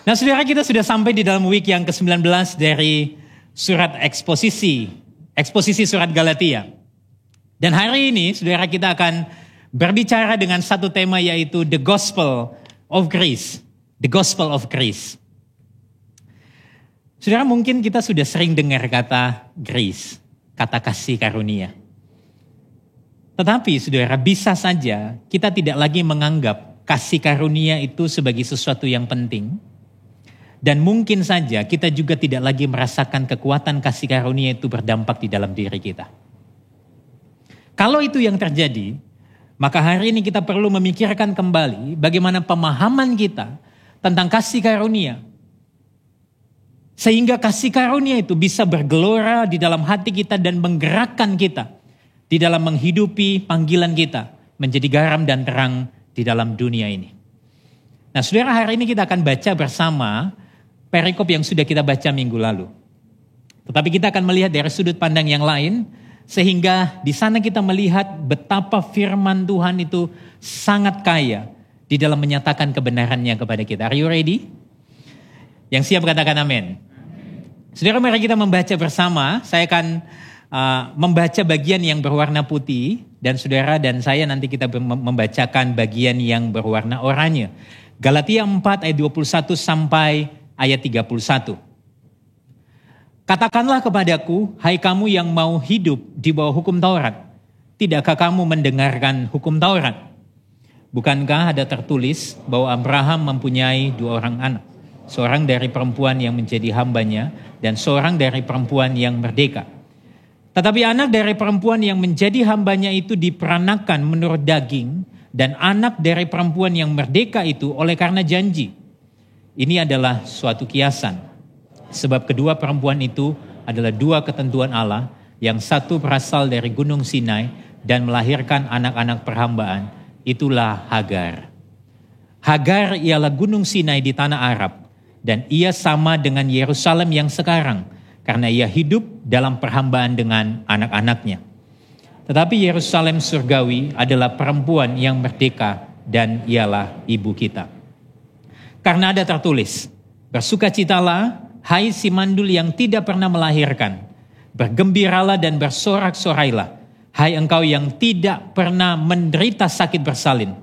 Nah saudara, kita sudah sampai di dalam week yang ke-19 dari surat eksposisi surat Galatia. Dan hari ini saudara kita akan berbicara dengan satu tema, yaitu the gospel of grace. The gospel of grace. Saudara, mungkin kita sudah sering dengar kata grace, kata kasih karunia. Tetapi saudara, bisa saja kita tidak lagi menganggap kasih karunia itu sebagai sesuatu yang penting. Dan mungkin saja kita juga tidak lagi merasakan kekuatan kasih karunia itu berdampak di dalam diri kita. Kalau itu yang terjadi, maka hari ini kita perlu memikirkan kembali bagaimana pemahaman kita tentang kasih karunia. Sehingga kasih karunia itu bisa bergelora di dalam hati kita dan menggerakkan kita di dalam menghidupi panggilan kita menjadi garam dan terang di dalam dunia ini. Nah saudara, hari ini kita akan baca bersama perikop yang sudah kita baca minggu lalu. Tetapi kita akan melihat dari sudut pandang yang lain, sehingga di sana kita melihat betapa firman Tuhan itu sangat kaya di dalam menyatakan kebenarannya kepada kita. Are you ready? Yang siap katakan amin. Saudara, mari kita membaca bersama. Saya akan membaca bagian yang berwarna putih, dan saudara dan saya nanti kita membacakan bagian yang berwarna oranye. Galatia 4 ayat 21 sampai ayat 31. Katakanlah kepadaku, hai kamu yang mau hidup di bawah hukum Taurat, tidakkah kamu mendengarkan hukum Taurat? Bukankah ada tertulis bahwa Abraham mempunyai 2 orang anak, seorang dari perempuan yang menjadi hambanya dan seorang dari perempuan yang merdeka. Tetapi anak dari perempuan yang menjadi hambanya itu diperanakan menurut daging, dan anak dari perempuan yang merdeka itu oleh karena janji. Ini adalah suatu kiasan, sebab kedua perempuan itu adalah 2 ketentuan Allah, yang satu berasal dari Gunung Sinai dan melahirkan anak-anak perhambaan, itulah Hagar. Hagar ialah Gunung Sinai di tanah Arab, dan ia sama dengan Yerusalem yang sekarang, karena ia hidup dalam perhambaan dengan anak-anaknya. Tetapi Yerusalem surgawi adalah perempuan yang merdeka, dan ialah ibu kita. Karena ada tertulis, bersukacitalah, hai si mandul yang tidak pernah melahirkan. Bergembiralah dan bersorak-sorailah, hai engkau yang tidak pernah menderita sakit bersalin.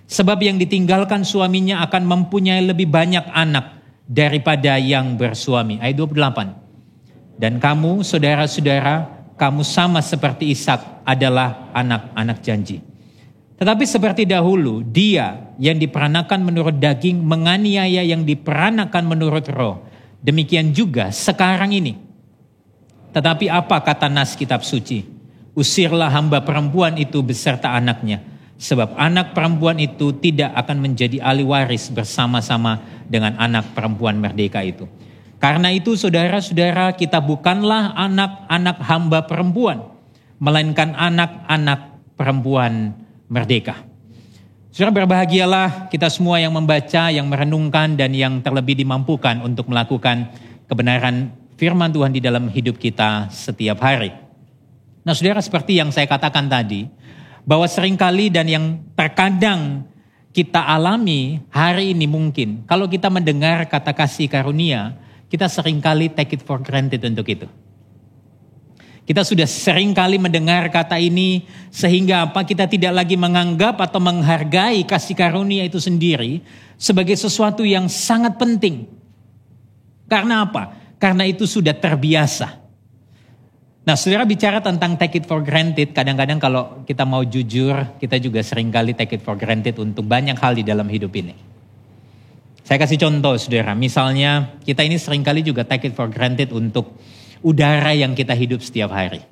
Sebab yang ditinggalkan suaminya akan mempunyai lebih banyak anak daripada yang bersuami. Ayat 28. Dan kamu, saudara-saudara, kamu sama seperti Ishak adalah anak-anak janji. Tetapi seperti dahulu, dia yang diperanakan menurut daging menganiaya yang diperanakan menurut roh. Demikian juga sekarang ini. Tetapi apa kata nas kitab suci? Usirlah hamba perempuan itu beserta anaknya. Sebab anak perempuan itu tidak akan menjadi ahli waris bersama-sama dengan anak perempuan merdeka itu. Karena itu saudara-saudara, kita bukanlah anak-anak hamba perempuan, melainkan anak-anak perempuan merdeka. Saudara, berbahagialah kita semua yang membaca, yang merenungkan, dan yang terlebih dimampukan untuk melakukan kebenaran firman Tuhan di dalam hidup kita setiap hari. Nah saudara, seperti yang saya katakan tadi, bahwa seringkali dan yang terkadang kita alami hari ini mungkin, kalau kita mendengar kata kasih karunia, kita seringkali take it for granted untuk itu. Kita sudah sering kali mendengar kata ini, sehingga apa, kita tidak lagi menganggap atau menghargai kasih karunia itu sendiri sebagai sesuatu yang sangat penting. Karena apa? Karena itu sudah terbiasa. Nah saudara, bicara tentang take it for granted, kadang-kadang kalau kita mau jujur, kita juga sering kali take it for granted untuk banyak hal di dalam hidup ini. Saya kasih contoh saudara, misalnya kita ini sering kali juga take it for granted untuk udara yang kita hidup setiap hari.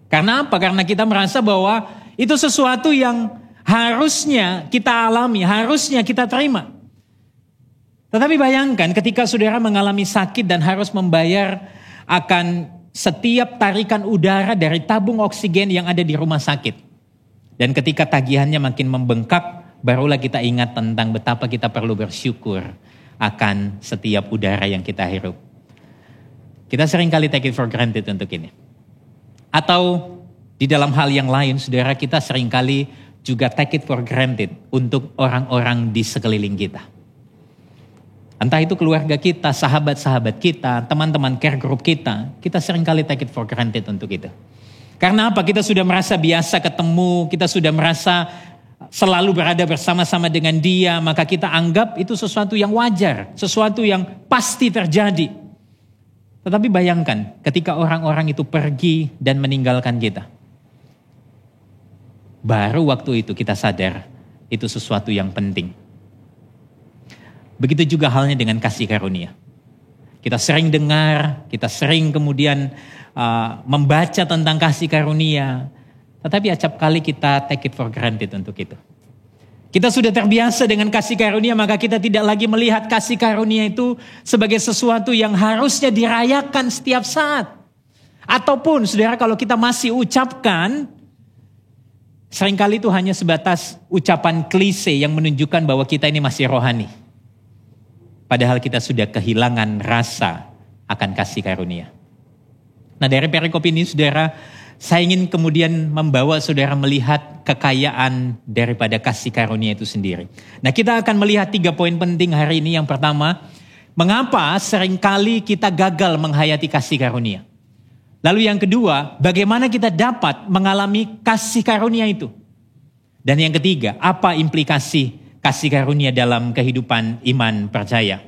Karena apa? Karena kita merasa bahwa itu sesuatu yang harusnya kita alami, harusnya kita terima. Tetapi bayangkan ketika saudara mengalami sakit dan harus membayar akan setiap tarikan udara dari tabung oksigen yang ada di rumah sakit. Dan ketika tagihannya makin membengkak, barulah kita ingat tentang betapa kita perlu bersyukur akan setiap udara yang kita hirup. Kita sering kali take it for granted untuk ini. Atau di dalam hal yang lain, saudara, kita sering kali juga take it for granted untuk orang-orang di sekeliling kita. Entah itu keluarga kita, sahabat-sahabat kita, teman-teman care group kita seringkali take it for granted untuk itu. Karena apa? Kita sudah merasa biasa ketemu, kita sudah merasa selalu berada bersama-sama dengan dia, maka kita anggap itu sesuatu yang wajar, sesuatu yang pasti terjadi. Tetapi bayangkan ketika orang-orang itu pergi dan meninggalkan kita. Baru waktu itu kita sadar itu sesuatu yang penting. Begitu juga halnya dengan kasih karunia. Kita sering dengar, kita sering kemudian membaca tentang kasih karunia. Tetapi acap kali kita take it for granted untuk itu. Kita sudah terbiasa dengan kasih karunia, maka kita tidak lagi melihat kasih karunia itu sebagai sesuatu yang harusnya dirayakan setiap saat. Ataupun saudara, kalau kita masih ucapkan, seringkali itu hanya sebatas ucapan klise yang menunjukkan bahwa kita ini masih rohani. Padahal kita sudah kehilangan rasa akan kasih karunia. Nah, dari perikop ini saudara, saya ingin kemudian membawa saudara melihat kekayaan daripada kasih karunia itu sendiri. Nah, kita akan melihat 3 poin penting hari ini. Yang pertama, mengapa seringkali kita gagal menghayati kasih karunia. Lalu yang kedua, bagaimana kita dapat mengalami kasih karunia itu. Dan yang ketiga, apa implikasi kasih karunia dalam kehidupan iman percaya.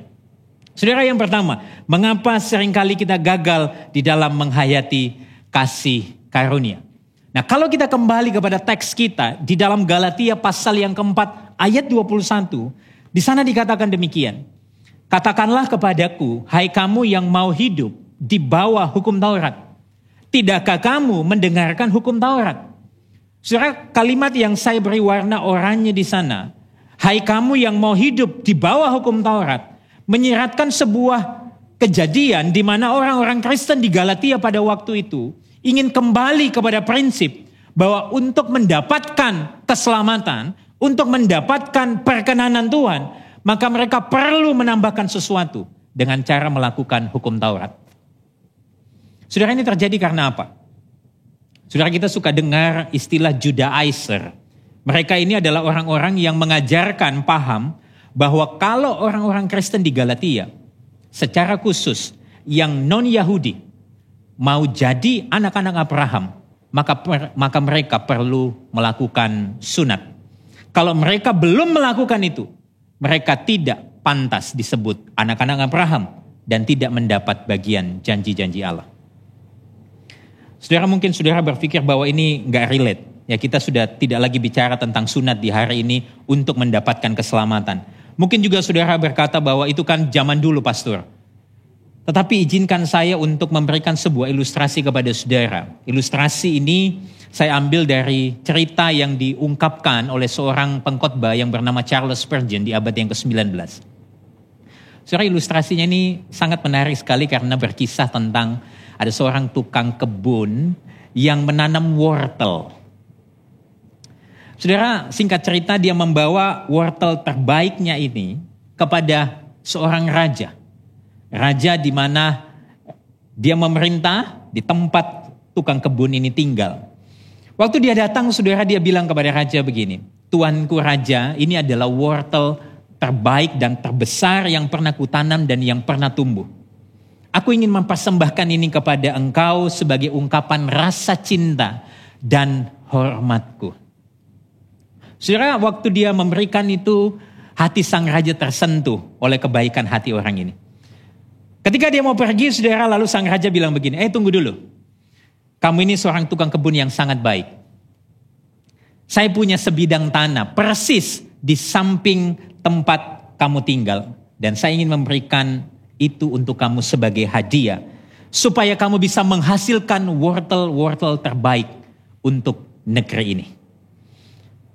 Saudara, yang pertama, mengapa seringkali kita gagal di dalam menghayati kasih karunia. Nah, kalau kita kembali kepada teks kita di dalam Galatia pasal yang keempat ayat 21, di sana dikatakan demikian. Katakanlah kepadaku, hai kamu yang mau hidup di bawah hukum Taurat. Tidakkah kamu mendengarkan hukum Taurat? Saudara, kalimat yang saya beri warna oranye di sana, hai kamu yang mau hidup di bawah hukum Taurat, menyiratkan sebuah kejadian di mana orang-orang Kristen di Galatia pada waktu itu ingin kembali kepada prinsip bahwa untuk mendapatkan keselamatan, untuk mendapatkan perkenanan Tuhan, maka mereka perlu menambahkan sesuatu dengan cara melakukan hukum Taurat. Saudara, ini terjadi karena apa? Saudara, kita suka dengar istilah Judaizer. Mereka ini adalah orang-orang yang mengajarkan paham bahwa kalau orang-orang Kristen di Galatia, secara khusus yang non-Yahudi, mau jadi anak-anak Abraham, maka mereka perlu melakukan sunat. Kalau mereka belum melakukan itu, mereka tidak pantas disebut anak-anak Abraham dan tidak mendapat bagian janji-janji Allah. Saudara, mungkin saudara berpikir bahwa ini gak relate. Ya, kita sudah tidak lagi bicara tentang sunat di hari ini untuk mendapatkan keselamatan. Mungkin juga saudara berkata bahwa itu kan zaman dulu, pastor. Tetapi izinkan saya untuk memberikan sebuah ilustrasi kepada saudara. Ilustrasi ini saya ambil dari cerita yang diungkapkan oleh seorang pengkhotbah yang bernama Charles Spurgeon di abad yang ke-19. Saudara, ilustrasinya ini sangat menarik sekali karena berkisah tentang ada seorang tukang kebun yang menanam wortel. Saudara, singkat cerita dia membawa wortel terbaiknya ini kepada seorang raja. Raja di mana dia memerintah di tempat tukang kebun ini tinggal. Waktu dia datang, saudara, dia bilang kepada raja begini, Tuanku raja, ini adalah wortel terbaik dan terbesar yang pernah kutanam dan yang pernah tumbuh. Aku ingin mempersembahkan ini kepada engkau sebagai ungkapan rasa cinta dan hormatku. Saudara, waktu dia memberikan itu, hati sang raja tersentuh oleh kebaikan hati orang ini. Ketika dia mau pergi, saudara, lalu sang raja bilang begini, tunggu dulu. Kamu ini seorang tukang kebun yang sangat baik. Saya punya sebidang tanah persis di samping tempat kamu tinggal. Dan saya ingin memberikan itu untuk kamu sebagai hadiah. Supaya kamu bisa menghasilkan wortel-wortel terbaik untuk negeri ini.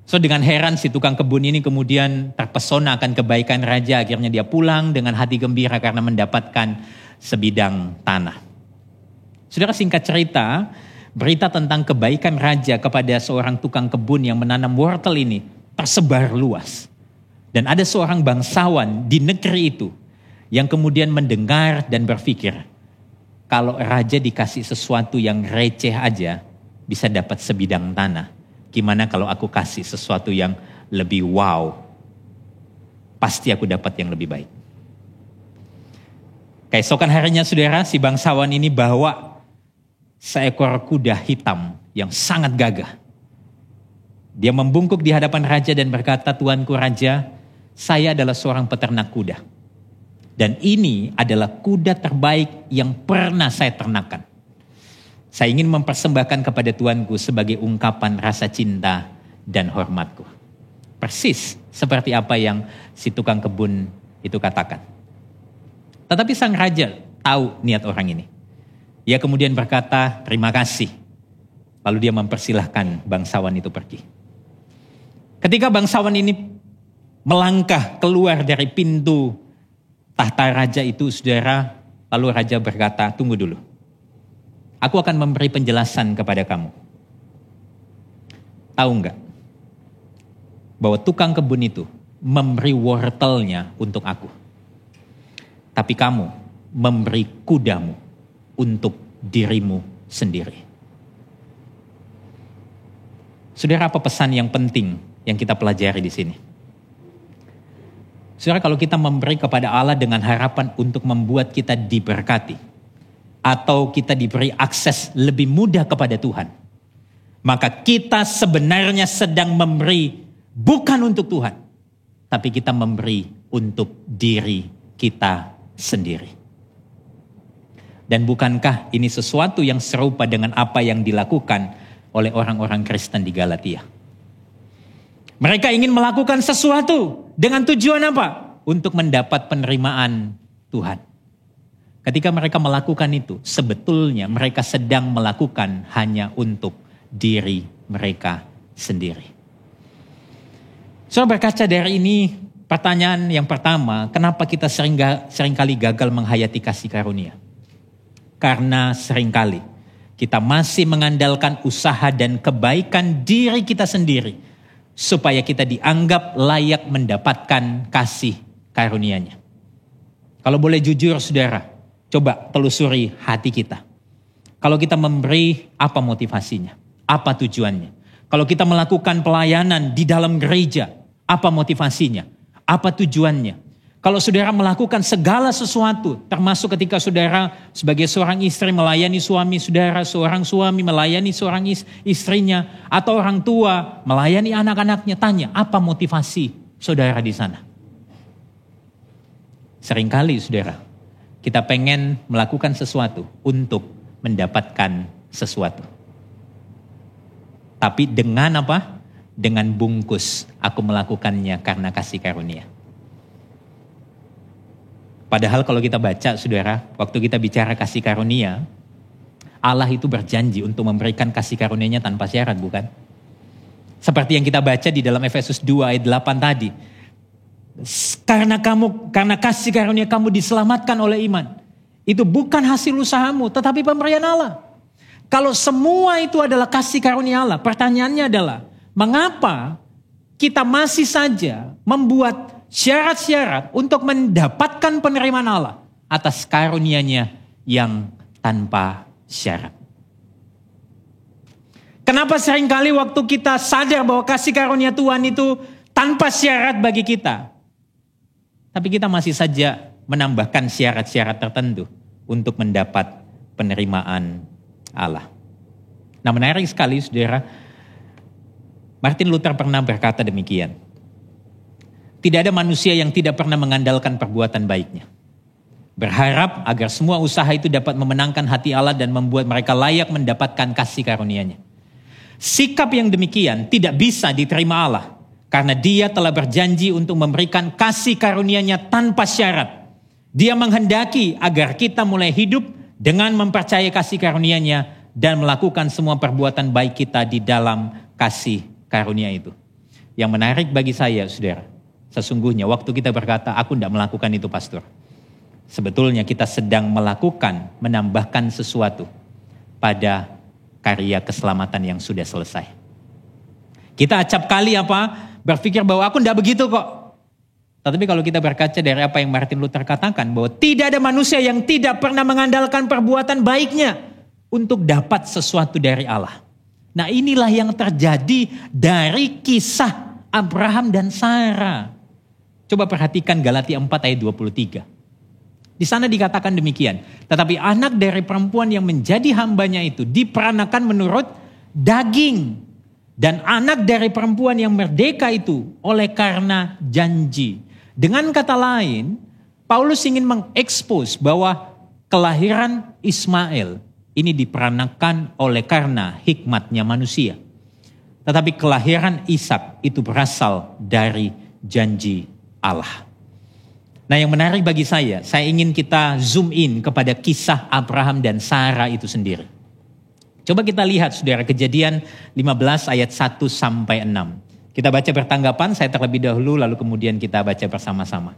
So dengan heran si tukang kebun ini kemudian terpesona akan kebaikan raja. Akhirnya dia pulang dengan hati gembira karena mendapatkan sebidang tanah. Saudara, singkat cerita, berita tentang kebaikan raja kepada seorang tukang kebun yang menanam wortel ini tersebar luas. Dan ada seorang bangsawan di negeri itu yang kemudian mendengar dan berpikir, kalau raja dikasih sesuatu yang receh aja bisa dapat sebidang tanah. Gimana kalau aku kasih sesuatu yang lebih wow? Pasti aku dapat yang lebih baik. Keesokan harinya saudara, si bangsawan ini bawa seekor kuda hitam yang sangat gagah. Dia membungkuk di hadapan raja dan berkata, "Tuanku raja, saya adalah seorang peternak kuda. Dan ini adalah kuda terbaik yang pernah saya ternakan. Saya ingin mempersembahkan kepada tuanku sebagai ungkapan rasa cinta dan hormatku." Persis seperti apa yang si tukang kebun itu katakan. Tetapi sang raja tahu niat orang ini. Ia kemudian berkata, "Terima kasih." Lalu dia mempersilahkan bangsawan itu pergi. Ketika bangsawan ini melangkah keluar dari pintu tahta raja itu, saudara, lalu raja berkata, "Tunggu dulu. Aku akan memberi penjelasan kepada kamu. Tahu enggak bahwa tukang kebun itu memberi wortelnya untuk aku. Tapi kamu memberi kudamu untuk dirimu sendiri." Saudara, apa pesan yang penting yang kita pelajari di sini? Saudara, kalau kita memberi kepada Allah dengan harapan untuk membuat kita diberkati, atau kita diberi akses lebih mudah kepada Tuhan, maka kita sebenarnya sedang memberi bukan untuk Tuhan, tapi kita memberi untuk diri kita sendiri. Dan bukankah ini sesuatu yang serupa dengan apa yang dilakukan oleh orang-orang Kristen di Galatia? Mereka ingin melakukan sesuatu dengan tujuan apa? Untuk mendapat penerimaan Tuhan. Ketika mereka melakukan itu, sebetulnya mereka sedang melakukan hanya untuk diri mereka sendiri. Saudara, berkaca dari ini, pertanyaan yang pertama, kenapa kita seringkali gagal menghayati kasih karunia? Karena seringkali kita masih mengandalkan usaha dan kebaikan diri kita sendiri supaya kita dianggap layak mendapatkan kasih karunia-Nya. Kalau boleh jujur saudara, coba telusuri hati kita. Kalau kita memberi, apa motivasinya? Apa tujuannya? Kalau kita melakukan pelayanan di dalam gereja, apa motivasinya? Apa tujuannya? Kalau saudara melakukan segala sesuatu, termasuk ketika saudara sebagai seorang istri melayani suami saudara, seorang suami melayani seorang istrinya, atau orang tua melayani anak-anaknya, tanya, apa motivasi saudara di sana? Seringkali saudara, kita pengen melakukan sesuatu untuk mendapatkan sesuatu. Tapi dengan apa? Dengan bungkus, aku melakukannya karena kasih karunia. Padahal kalau kita baca saudara, waktu kita bicara kasih karunia, Allah itu berjanji untuk memberikan kasih karunia-Nya tanpa syarat, bukan? Seperti yang kita baca di dalam Efesus 2 ayat 8 tadi. Karena kasih karunia kamu diselamatkan oleh iman. Itu bukan hasil usahamu, tetapi pemberian Allah. Kalau semua itu adalah kasih karunia Allah, pertanyaannya adalah, mengapa kita masih saja membuat syarat-syarat untuk mendapatkan penerimaan Allah atas karunia-Nya yang tanpa syarat? Kenapa seringkali waktu kita sadar bahwa kasih karunia Tuhan itu tanpa syarat bagi kita, tapi kita masih saja menambahkan syarat-syarat tertentu untuk mendapat penerimaan Allah? Nah, menarik sekali saudara, Martin Luther pernah berkata demikian. Tidak ada manusia yang tidak pernah mengandalkan perbuatan baiknya, berharap agar semua usaha itu dapat memenangkan hati Allah dan membuat mereka layak mendapatkan kasih karunia-Nya. Sikap yang demikian tidak bisa diterima Allah, karena Dia telah berjanji untuk memberikan kasih karunia-Nya tanpa syarat. Dia menghendaki agar kita mulai hidup dengan mempercayai kasih karunia-Nya dan melakukan semua perbuatan baik kita di dalam kasih karunia itu. Yang menarik bagi saya saudara, sesungguhnya waktu kita berkata, aku tidak melakukan itu pastor, sebetulnya kita sedang melakukan, menambahkan sesuatu pada karya keselamatan yang sudah selesai. Kita acap kali berpikir bahwa aku tidak begitu kok. Tetapi kalau kita berkaca dari apa yang Martin Luther katakan, bahwa tidak ada manusia yang tidak pernah mengandalkan perbuatan baiknya untuk dapat sesuatu dari Allah. Nah, inilah yang terjadi dari kisah Abraham dan Sarah. Coba perhatikan Galatia 4 ayat 23. Di sana dikatakan demikian. Tetapi anak dari perempuan yang menjadi hambanya itu diperanakan menurut daging. Dan anak dari perempuan yang merdeka itu oleh karena janji. Dengan kata lain, Paulus ingin mengekspos bahwa kelahiran Ismail ini diperanakan oleh karena hikmatnya manusia. Tetapi kelahiran Ishak itu berasal dari janji Allah. Nah, yang menarik bagi saya ingin kita zoom in kepada kisah Abraham dan Sarah itu sendiri. Coba kita lihat saudara, Kejadian 15 ayat 1 sampai 6. Kita baca bertanggapan, saya terlebih dahulu lalu kemudian kita baca bersama-sama.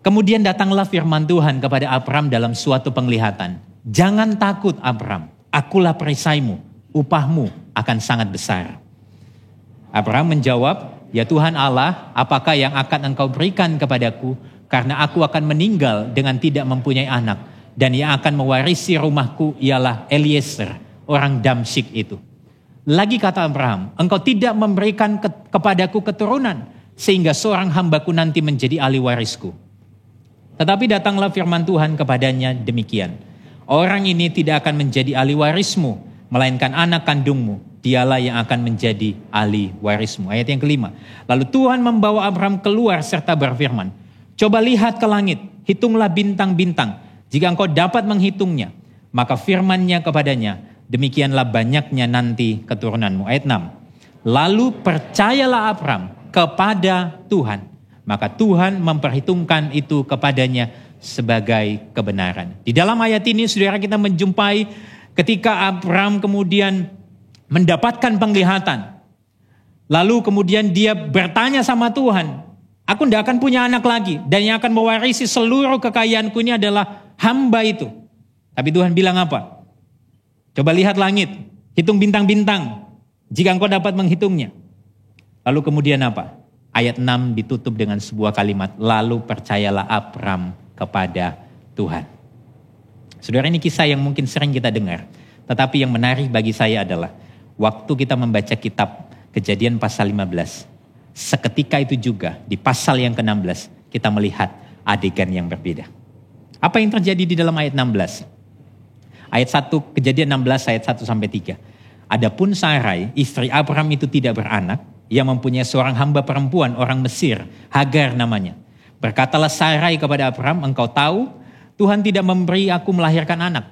Kemudian datanglah firman Tuhan kepada Abraham dalam suatu penglihatan. Jangan takut Abraham, akulah perisaimu, upahmu akan sangat besar. Abraham menjawab, ya Tuhan Allah, apakah yang akan engkau berikan kepadaku? Karena aku akan meninggal dengan tidak mempunyai anak. Dan yang akan mewarisi rumahku ialah Eliezer, orang Damsyik itu. Lagi kata Abraham, engkau tidak memberikan kepadaku keturunan, sehingga seorang hambaku nanti menjadi ahli warisku. Tetapi datanglah firman Tuhan kepadanya demikian. Orang ini tidak akan menjadi ahli warismu, melainkan anak kandungmu. Dialah yang akan menjadi ahli warismu. Ayat yang kelima. Lalu Tuhan membawa Abraham keluar serta berfirman, coba lihat ke langit, hitunglah bintang-bintang. Jika engkau dapat menghitungnya, maka firman-Nya kepadanya, demikianlah banyaknya nanti keturunanmu. Ayat 6. Lalu percayalah Abraham kepada Tuhan, maka Tuhan memperhitungkan itu kepadanya sebagai kebenaran. Di dalam ayat ini saudara kita menjumpai ketika Abraham kemudian mendapatkan penglihatan. Lalu kemudian dia bertanya sama Tuhan, aku tidak akan punya anak lagi. Dan yang akan mewarisi seluruh kekayaanku ini adalah hamba itu. Tapi Tuhan bilang apa? Coba lihat langit, hitung bintang-bintang. Jika engkau dapat menghitungnya. Lalu kemudian apa? Ayat 6 ditutup dengan sebuah kalimat. Lalu percayalah Abraham kepada Tuhan. Saudara, ini kisah yang mungkin sering kita dengar. Tetapi yang menarik bagi saya adalah waktu kita membaca kitab Kejadian pasal 15, seketika itu juga di pasal yang ke-16 kita melihat adegan yang berbeda. Apa yang terjadi di dalam ayat 16? Ayat 1, Kejadian 16 ayat 1 sampai 3. Adapun Sarai, istri Abraham itu tidak beranak, ia mempunyai seorang hamba perempuan orang Mesir, Hagar namanya. Berkatalah Sarai kepada Abraham, engkau tahu Tuhan tidak memberi aku melahirkan anak.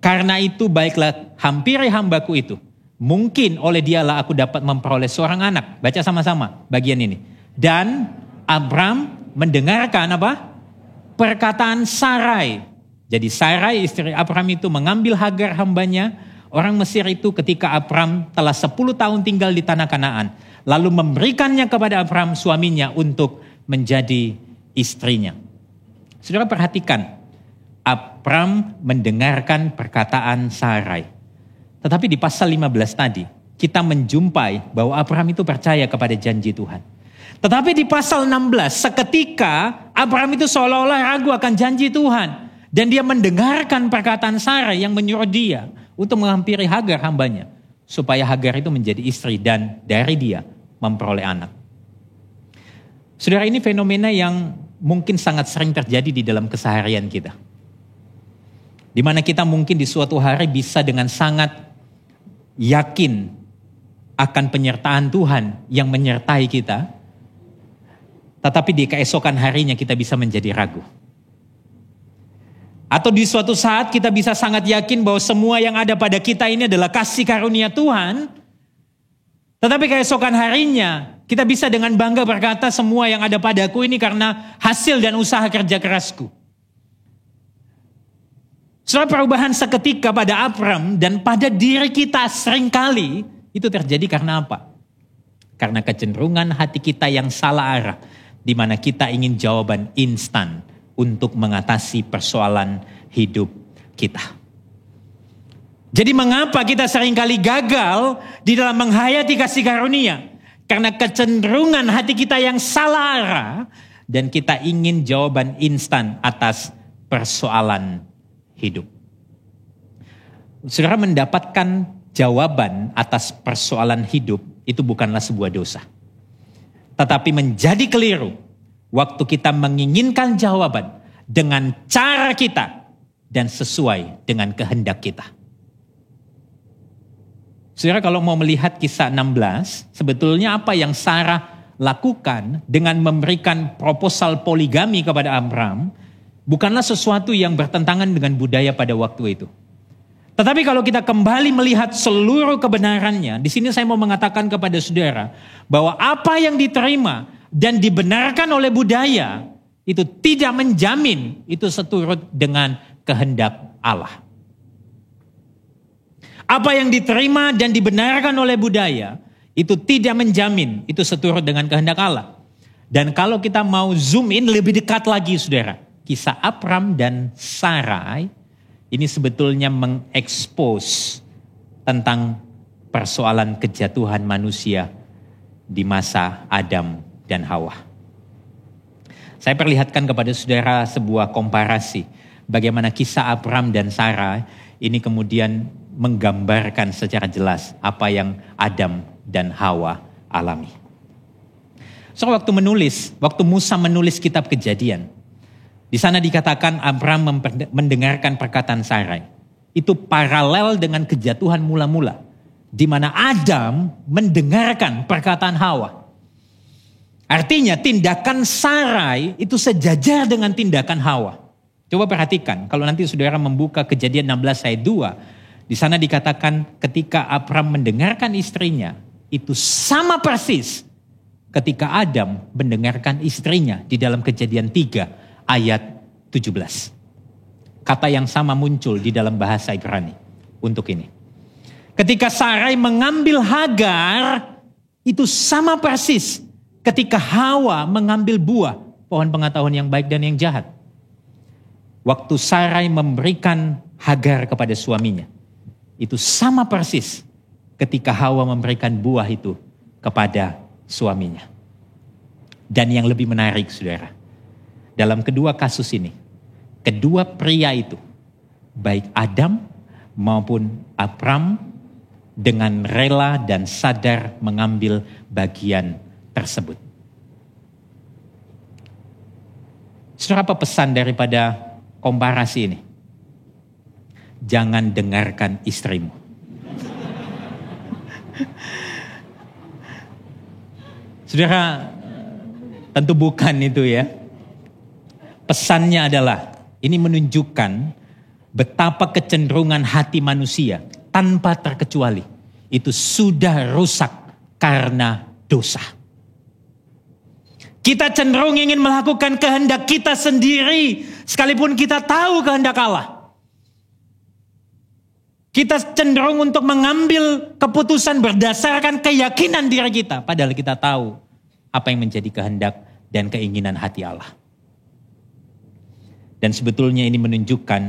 Karena itu baiklah hampiri hambaku itu. Mungkin oleh dialah aku dapat memperoleh seorang anak. Baca sama-sama bagian ini. Dan Abraham mendengarkan apa? Perkataan Sarai. Jadi Sarai istri Abraham itu mengambil Hagar hambanya, orang Mesir itu ketika Abraham telah 10 tahun tinggal di tanah Kanaan. Lalu memberikannya kepada Abraham suaminya untuk menjadi istrinya. Saudara perhatikan. Abraham mendengarkan perkataan Sarai. Tetapi di pasal 15 tadi, kita menjumpai bahwa Abraham itu percaya kepada janji Tuhan. Tetapi di pasal 16, seketika Abraham itu seolah-olah ragu akan janji Tuhan. Dan dia mendengarkan perkataan Sarai yang menyuruh dia untuk menghampiri Hagar hambanya. Supaya Hagar itu menjadi istri dan dari dia memperoleh anak. Saudara, ini fenomena yang mungkin sangat sering terjadi di dalam keseharian kita. Di mana kita mungkin di suatu hari bisa dengan sangat yakin akan penyertaan Tuhan yang menyertai kita. Tetapi di keesokan harinya kita bisa menjadi ragu. Atau di suatu saat kita bisa sangat yakin bahwa semua yang ada pada kita ini adalah kasih karunia Tuhan. Tetapi keesokan harinya kita bisa dengan bangga berkata semua yang ada padaku ini karena hasil dan usaha kerja kerasku. Setelah perubahan seketika pada Abraham dan pada diri kita seringkali itu terjadi karena apa? Karena kecenderungan hati kita yang salah arah, di mana kita ingin jawaban instan untuk mengatasi persoalan hidup kita. Jadi mengapa kita seringkali gagal di dalam menghayati kasih karunia? Karena kecenderungan hati kita yang salah arah dan kita ingin jawaban instan atas persoalan hidup. Saudara, mendapatkan jawaban atas persoalan hidup itu bukanlah sebuah dosa. Tetapi menjadi keliru waktu kita menginginkan jawaban dengan cara kita dan sesuai dengan kehendak kita. Saudara, kalau mau melihat kisah 16, sebetulnya apa yang Sarah lakukan dengan memberikan proposal poligami kepada Abram bukanlah sesuatu yang bertentangan dengan budaya pada waktu itu. Tetapi kalau kita kembali melihat seluruh kebenarannya, di sini saya mau mengatakan kepada saudara bahwa apa yang diterima dan dibenarkan oleh budaya itu tidak menjamin itu seturut dengan kehendak Allah. Apa yang diterima dan dibenarkan oleh budaya itu tidak menjamin itu seturut dengan kehendak Allah. Dan kalau kita mau zoom in lebih dekat lagi saudara, kisah Abram dan Sarai ini sebetulnya mengekspos tentang persoalan kejatuhan manusia di masa Adam dan Hawa. Saya perlihatkan kepada saudara sebuah komparasi bagaimana kisah Abram dan Sarai ini kemudian menggambarkan secara jelas apa yang Adam dan Hawa alami. So waktu Musa menulis kitab Kejadian, di sana dikatakan Abram mendengarkan perkataan Sarai. Itu paralel dengan kejatuhan mula-mula, di mana Adam mendengarkan perkataan Hawa. Artinya tindakan Sarai itu sejajar dengan tindakan Hawa. Coba perhatikan, kalau nanti saudara membuka Kejadian 16 ayat 2, di sana dikatakan ketika Abram mendengarkan istrinya, itu sama persis ketika Adam mendengarkan istrinya di dalam Kejadian 3 ayat 17. Kata yang sama muncul di dalam bahasa Ibrani untuk ini. Ketika Sarai mengambil Hagar, itu sama persis ketika Hawa mengambil buah pohon pengetahuan yang baik dan yang jahat. Waktu Sarai memberikan Hagar kepada suaminya, itu sama persis ketika Hawa memberikan buah itu kepada suaminya. Dan yang lebih menarik saudara, dalam kedua kasus ini, kedua pria itu, baik Adam maupun Abram, dengan rela dan sadar mengambil bagian tersebut. Saudara, apa pesan daripada komparasi ini? Jangan dengarkan istrimu. Saudara, tentu bukan itu ya. Pesannya adalah, ini menunjukkan betapa kecenderungan hati manusia tanpa terkecuali itu sudah rusak karena dosa. Kita cenderung ingin melakukan kehendak kita sendiri sekalipun kita tahu kehendak Allah. Kita cenderung untuk mengambil keputusan berdasarkan keyakinan diri kita, padahal kita tahu apa yang menjadi kehendak dan keinginan hati Allah. Dan sebetulnya ini menunjukkan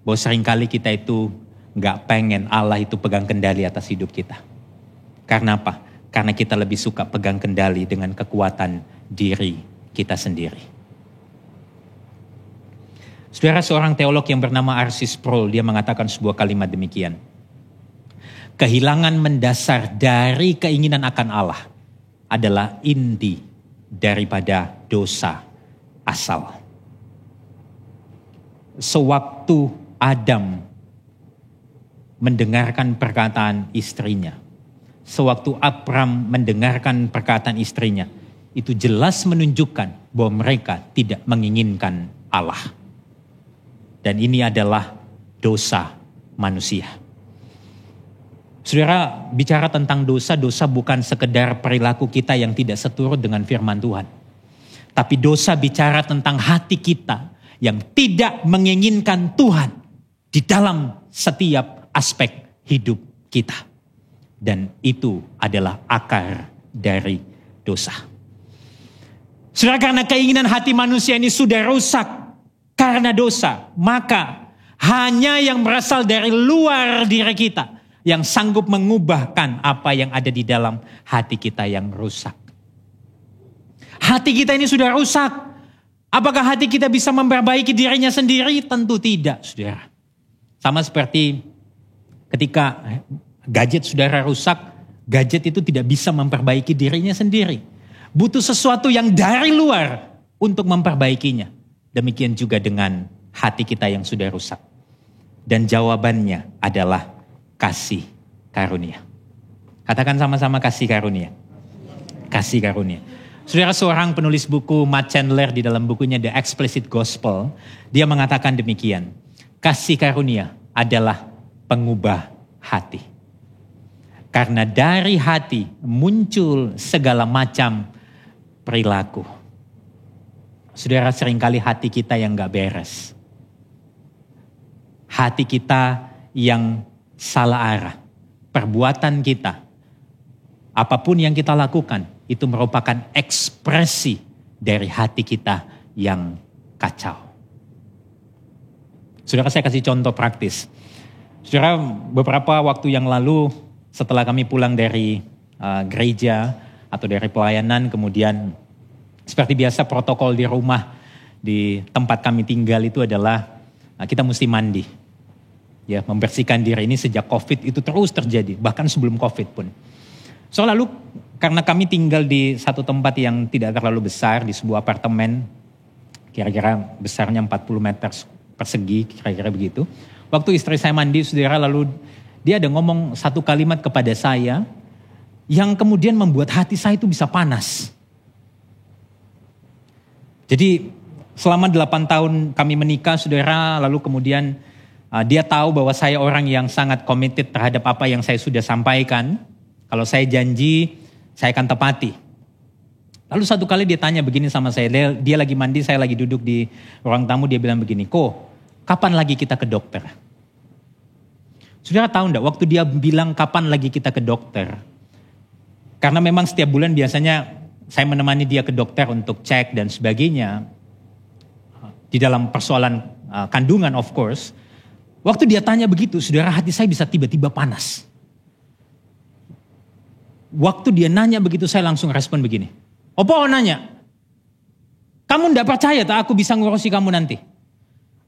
bahwa seringkali kita itu gak pengen Allah itu pegang kendali atas hidup kita. Karena apa? Karena kita lebih suka pegang kendali dengan kekuatan diri kita sendiri. Saudara, seorang teolog yang bernama R.C. Sproul, dia mengatakan sebuah kalimat demikian. Kehilangan mendasar dari keinginan akan Allah adalah inti daripada dosa asal. Sewaktu Adam mendengarkan perkataan istrinya, sewaktu Abram mendengarkan perkataan istrinya, itu jelas menunjukkan bahwa mereka tidak menginginkan Allah. Dan ini adalah dosa manusia. Saudara, bicara tentang dosa, dosa bukan sekedar perilaku kita yang tidak seturut dengan firman Tuhan. Tapi dosa bicara tentang hati kita yang tidak menginginkan Tuhan di dalam setiap aspek hidup kita. Dan itu adalah akar dari dosa. Saudara, karena keinginan hati manusia ini sudah rusak karena dosa, maka hanya yang berasal dari luar diri kita yang sanggup mengubahkan apa yang ada di dalam hati kita yang rusak. Hati kita ini sudah rusak. Apakah hati kita bisa memperbaiki dirinya sendiri? Tentu tidak, saudara. Sama seperti ketika gadget saudara rusak, gadget itu tidak bisa memperbaiki dirinya sendiri. Butuh sesuatu yang dari luar untuk memperbaikinya. Demikian juga dengan hati kita yang sudah rusak. Dan jawabannya adalah kasih karunia. Katakan sama-sama kasih karunia. Kasih karunia. Saudara, seorang penulis buku, Matt Chandler, di dalam bukunya The Explicit Gospel, dia mengatakan demikian. Kasih karunia adalah pengubah hati. Karena dari hati muncul segala macam perilaku. Saudara, seringkali hati kita yang gak beres. Hati kita yang salah arah. Perbuatan kita, apapun yang kita lakukan, itu merupakan ekspresi dari hati kita yang kacau. Saudara, saya kasih contoh praktis. Saudara, beberapa waktu yang lalu setelah kami pulang dari gereja atau dari pelayanan, kemudian seperti biasa protokol di rumah, di tempat kami tinggal itu adalah kita mesti mandi. Ya, membersihkan diri ini sejak COVID itu terus terjadi, bahkan sebelum COVID pun. So lalu karena kami tinggal di satu tempat yang tidak terlalu besar, di sebuah apartemen, kira-kira besarnya 40 meter persegi, kira-kira begitu. Waktu istri saya mandi, saudara, lalu dia ada ngomong satu kalimat kepada saya yang kemudian membuat hati saya itu bisa panas. Jadi selama 8 tahun kami menikah, saudara, lalu kemudian dia tahu bahwa saya orang yang sangat committed terhadap apa yang saya sudah sampaikan. Kalau saya janji, saya akan tepati. Lalu satu kali dia tanya begini sama saya, dia lagi mandi, saya lagi duduk di ruang tamu, dia bilang begini, "Ko, kapan lagi kita ke dokter?" Saudara tahu enggak, waktu dia bilang kapan lagi kita ke dokter, karena memang setiap bulan biasanya saya menemani dia ke dokter untuk cek dan sebagainya, di dalam persoalan kandungan of course. Waktu dia tanya begitu, saudara, hati saya bisa tiba-tiba panas. Waktu dia nanya begitu, saya langsung respon begini. Opo nanya, kamu ndak percaya tak aku bisa ngurusi kamu nanti?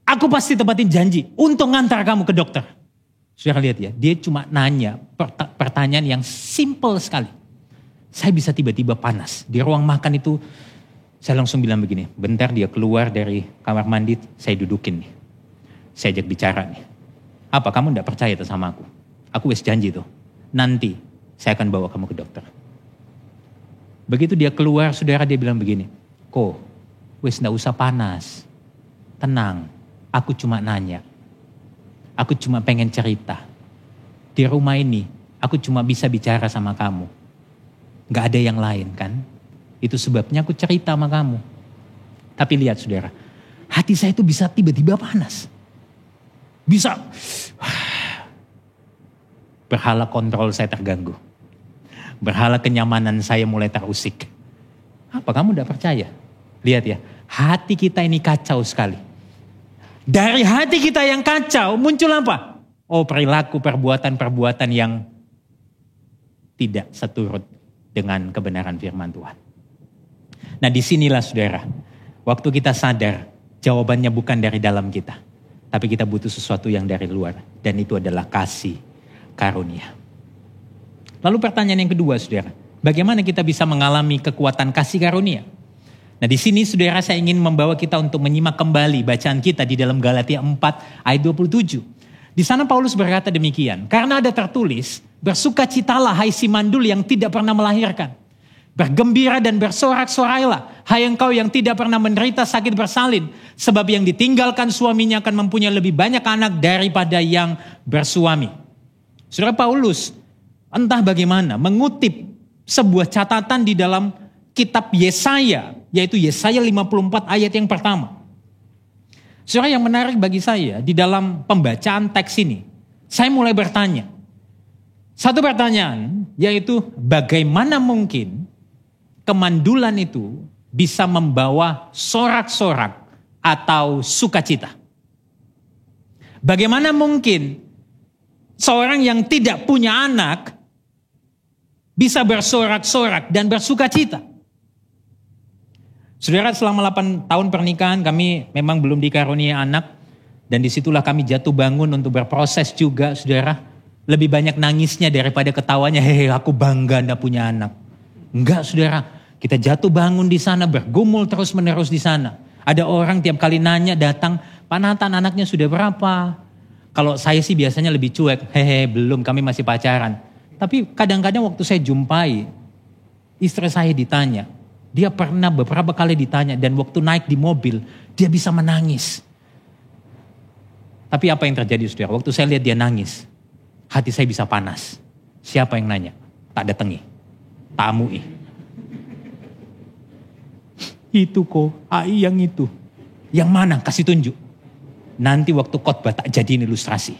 Aku pasti tepatin janji untuk ngantar kamu ke dokter. Saudara lihat ya, dia cuma nanya pertanyaan yang simple sekali. Saya bisa tiba-tiba panas. Di ruang makan itu, saya langsung bilang begini, bentar dia keluar dari kamar mandi, saya dudukin nih. Saya ajak bicara nih. Apa kamu ndak percaya tuh sama aku? Aku wis janji tuh, nanti saya akan bawa kamu ke dokter. Begitu dia keluar, saudara, dia bilang begini, "Ko, wis ndak usah panas. Tenang, aku cuma nanya. Aku cuma pengen cerita. Di rumah ini, aku cuma bisa bicara sama kamu. Gak ada yang lain kan? Itu sebabnya aku cerita sama kamu." Tapi lihat saudara, hati saya itu bisa tiba-tiba panas. Bisa, berhala kontrol saya terganggu. Berhala kenyamanan saya mulai terusik. Apa kamu tidak percaya? Lihat ya, hati kita ini kacau sekali. Dari hati kita yang kacau muncul apa? Oh, perilaku, perbuatan-perbuatan yang tidak seturut dengan kebenaran firman Tuhan. Nah, disinilah saudara, waktu kita sadar jawabannya bukan dari dalam kita, tapi kita butuh sesuatu yang dari luar, dan itu adalah kasih karunia. Lalu pertanyaan yang kedua, saudara, bagaimana kita bisa mengalami kekuatan kasih karunia? Nah, di sini saudara, saya ingin membawa kita untuk menyimak kembali bacaan kita di dalam Galatia 4 ayat 27. Di sana Paulus berkata demikian, karena ada tertulis, bersukacitalah hai si mandul yang tidak pernah melahirkan. Bergembira dan bersorak-sorailah, hai engkau yang tidak pernah menderita sakit bersalin, sebab yang ditinggalkan suaminya akan mempunyai lebih banyak anak daripada yang bersuami. Saudara, Paulus entah bagaimana mengutip sebuah catatan di dalam kitab Yesaya, yaitu Yesaya 54 ayat yang pertama. Saudara, yang menarik bagi saya di dalam pembacaan teks ini, saya mulai bertanya. Satu pertanyaan, yaitu bagaimana mungkin kemandulan itu bisa membawa sorak-sorak atau sukacita? Bagaimana mungkin seorang yang tidak punya anak bisa bersorak-sorak dan bersukacita? Saudara, selama 8 tahun pernikahan kami memang belum dikaruniai anak. Dan disitulah kami jatuh bangun untuk berproses juga, saudara. Lebih banyak nangisnya daripada ketawanya, hehe aku bangga gak punya anak. Enggak saudara, kita jatuh bangun di sana, bergumul terus menerus di sana. Ada orang tiap kali nanya datang, Pak Nathan anaknya sudah berapa? Kalau saya sih biasanya lebih cuek, hehe belum kami masih pacaran. Tapi kadang-kadang waktu saya jumpai, istri saya ditanya, dia pernah beberapa kali ditanya dan waktu naik di mobil, dia bisa menangis. Tapi apa yang terjadi saudara? Waktu saya lihat dia nangis, hati saya bisa panas. Siapa yang nanya? Tak datangi, tak amui. Itu kok, AI yang itu. Yang mana? Kasih tunjuk. Nanti waktu khotbah tak jadiin ilustrasi.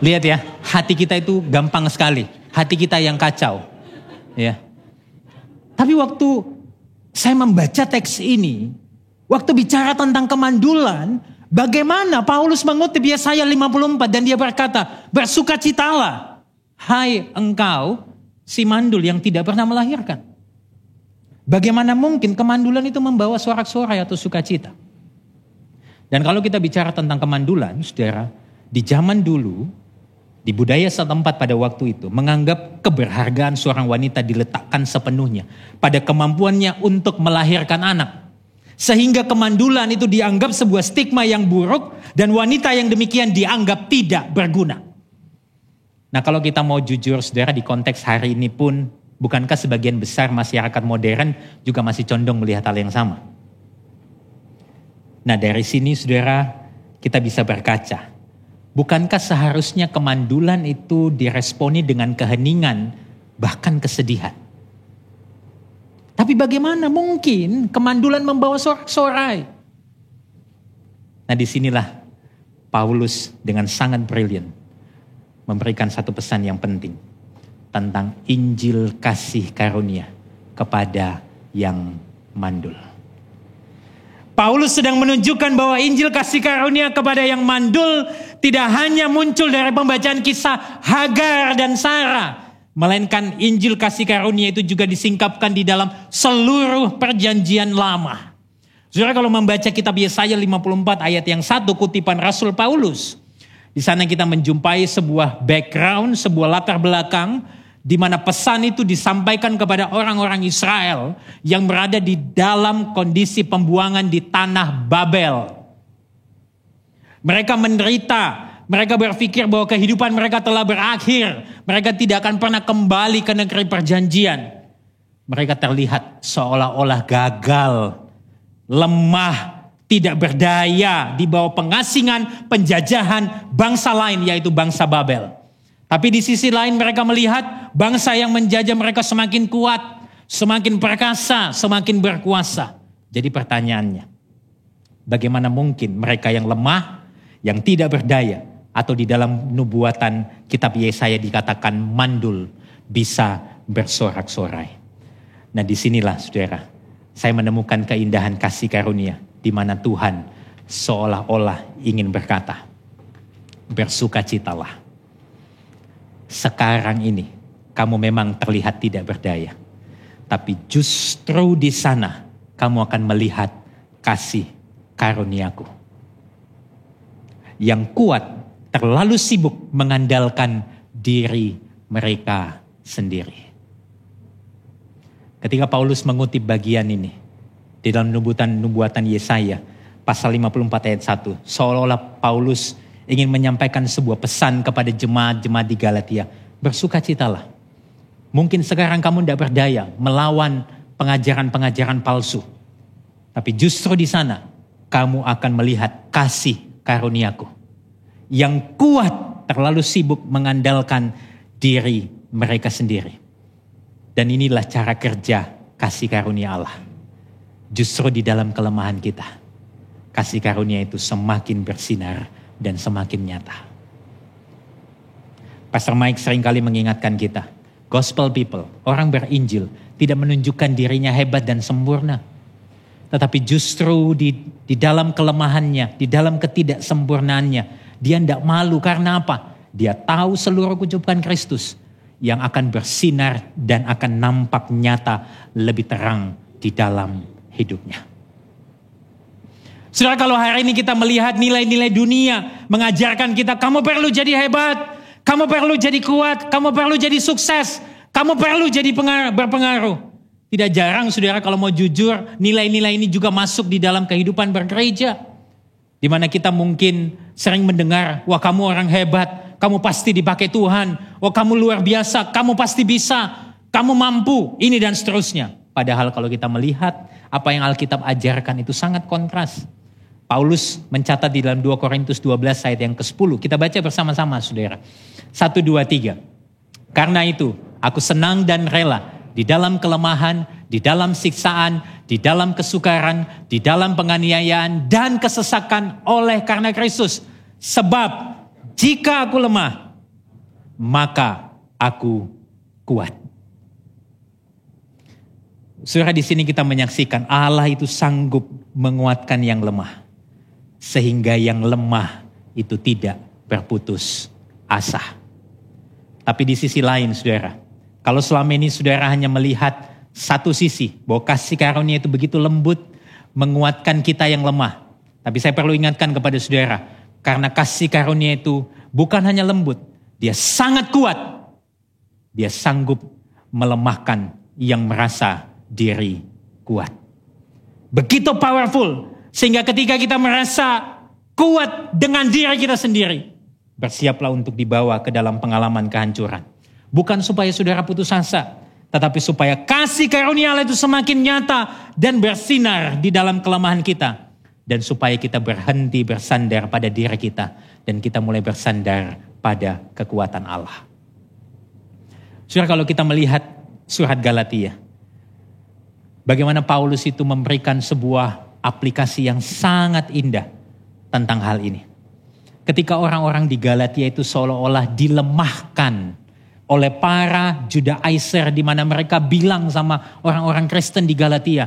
Lihat ya, hati kita itu gampang sekali. Hati kita yang kacau. Ya. Tapi waktu saya membaca teks ini, waktu bicara tentang kemandulan, bagaimana Paulus mengutip Yesaya 54 dan dia berkata, bersukacitalah, hai engkau si mandul yang tidak pernah melahirkan. Bagaimana mungkin kemandulan itu membawa sorak-sorai atau sukacita? Dan kalau kita bicara tentang kemandulan, saudara, di zaman dulu, di budaya setempat pada waktu itu, menganggap keberhargaan seorang wanita diletakkan sepenuhnya pada kemampuannya untuk melahirkan anak. Sehingga kemandulan itu dianggap sebuah stigma yang buruk dan wanita yang demikian dianggap tidak berguna. Nah kalau kita mau jujur saudara di konteks hari ini pun, bukankah sebagian besar masyarakat modern juga masih condong melihat hal yang sama? Nah dari sini saudara kita bisa berkaca. Bukankah seharusnya kemandulan itu diresponi dengan keheningan bahkan kesedihan? Tapi bagaimana mungkin kemandulan membawa sorak-sorai? Nah disinilah Paulus dengan sangat brilian memberikan satu pesan yang penting tentang Injil kasih karunia kepada yang mandul. Paulus sedang menunjukkan bahwa Injil kasih karunia kepada yang mandul tidak hanya muncul dari pembacaan kisah Hagar dan Sarah, melainkan Injil kasih karunia itu juga disingkapkan di dalam seluruh perjanjian lama. Saudara kalau membaca kitab Yesaya 54 ayat yang 1 kutipan Rasul Paulus, di sana kita menjumpai sebuah background, sebuah latar belakang di mana pesan itu disampaikan kepada orang-orang Israel yang berada di dalam kondisi pembuangan di tanah Babel. Mereka menderita, mereka berpikir bahwa kehidupan mereka telah berakhir, mereka tidak akan pernah kembali ke negeri perjanjian. Mereka terlihat seolah-olah gagal, lemah, tidak berdaya di bawah pengasingan, penjajahan bangsa lain yaitu bangsa Babel. Tapi di sisi lain mereka melihat bangsa yang menjajah mereka semakin kuat, semakin perkasa, semakin berkuasa. Jadi pertanyaannya, bagaimana mungkin mereka yang lemah, yang tidak berdaya, atau di dalam nubuatan kitab Yesaya dikatakan mandul, bisa bersorak-sorai. Nah disinilah saudara, saya menemukan keindahan kasih karunia, di mana Tuhan seolah-olah ingin berkata, bersukacitalah. Sekarang ini kamu memang terlihat tidak berdaya, tapi justru di sana kamu akan melihat kasih karuniaku. Yang kuat terlalu sibuk mengandalkan diri mereka sendiri. Ketika Paulus mengutip bagian ini di dalam nubuatan Yesaya pasal 54 ayat 1, seolah-olah Paulus ingin menyampaikan sebuah pesan kepada jemaat-jemaat di Galatia. Bersukacitalah. Mungkin sekarang kamu tidak berdaya melawan pengajaran-pengajaran palsu. Tapi justru di sana kamu akan melihat kasih karuniaku. Yang kuat terlalu sibuk mengandalkan diri mereka sendiri. Dan inilah cara kerja kasih karunia Allah. Justru di dalam kelemahan kita, kasih karunia itu semakin bersinar dan semakin nyata. Pastor Mike seringkali mengingatkan kita, gospel people, orang berinjil, tidak menunjukkan dirinya hebat dan sempurna. Tetapi justru di dalam kelemahannya, di dalam ketidaksempurnaannya, dia tidak malu. Karena apa? Dia tahu seluruh kecupan Kristus yang akan bersinar dan akan nampak nyata lebih terang di dalam hidupnya. Saudara, kalau hari ini kita melihat nilai-nilai dunia mengajarkan kita, kamu perlu jadi hebat, kamu perlu jadi kuat, kamu perlu jadi sukses, kamu perlu jadi berpengaruh. Tidak jarang saudara kalau mau jujur, nilai-nilai ini juga masuk di dalam kehidupan bergereja. Di mana kita mungkin sering mendengar, wah kamu orang hebat, kamu pasti dipakai Tuhan, wah kamu luar biasa, kamu pasti bisa, kamu mampu, ini dan seterusnya. Padahal kalau kita melihat apa yang Alkitab ajarkan itu sangat kontras. Paulus mencatat di dalam 2 Korintus 12 ayat yang ke-10. Kita baca bersama-sama saudara. 1, 2, 3. Karena itu aku senang dan rela di dalam kelemahan, di dalam siksaan, di dalam kesukaran, di dalam penganiayaan dan kesesakan oleh karena Kristus. Sebab jika aku lemah, maka aku kuat. Saudara, di sini kita menyaksikan Allah itu sanggup menguatkan yang lemah. Sehingga yang lemah itu tidak berputus asa. Tapi di sisi lain saudara, kalau selama ini saudara hanya melihat satu sisi, bahwa kasih karunia itu begitu lembut, menguatkan kita yang lemah. Tapi saya perlu ingatkan kepada saudara, karena kasih karunia itu bukan hanya lembut, dia sangat kuat. Dia sanggup melemahkan yang merasa diri kuat. Begitu powerful, sehingga ketika kita merasa kuat dengan diri kita sendiri, bersiaplah untuk dibawa ke dalam pengalaman kehancuran. Bukan supaya saudara putus asa, tetapi supaya kasih karunia Allah itu semakin nyata dan bersinar di dalam kelemahan kita. Dan supaya kita berhenti bersandar pada diri kita, dan kita mulai bersandar pada kekuatan Allah. Saudara, kalau kita melihat surat Galatia, bagaimana Paulus itu memberikan sebuah aplikasi yang sangat indah tentang hal ini. Ketika orang-orang di Galatia itu seolah-olah dilemahkan oleh para Judaizer, di mana mereka bilang sama orang-orang Kristen di Galatia,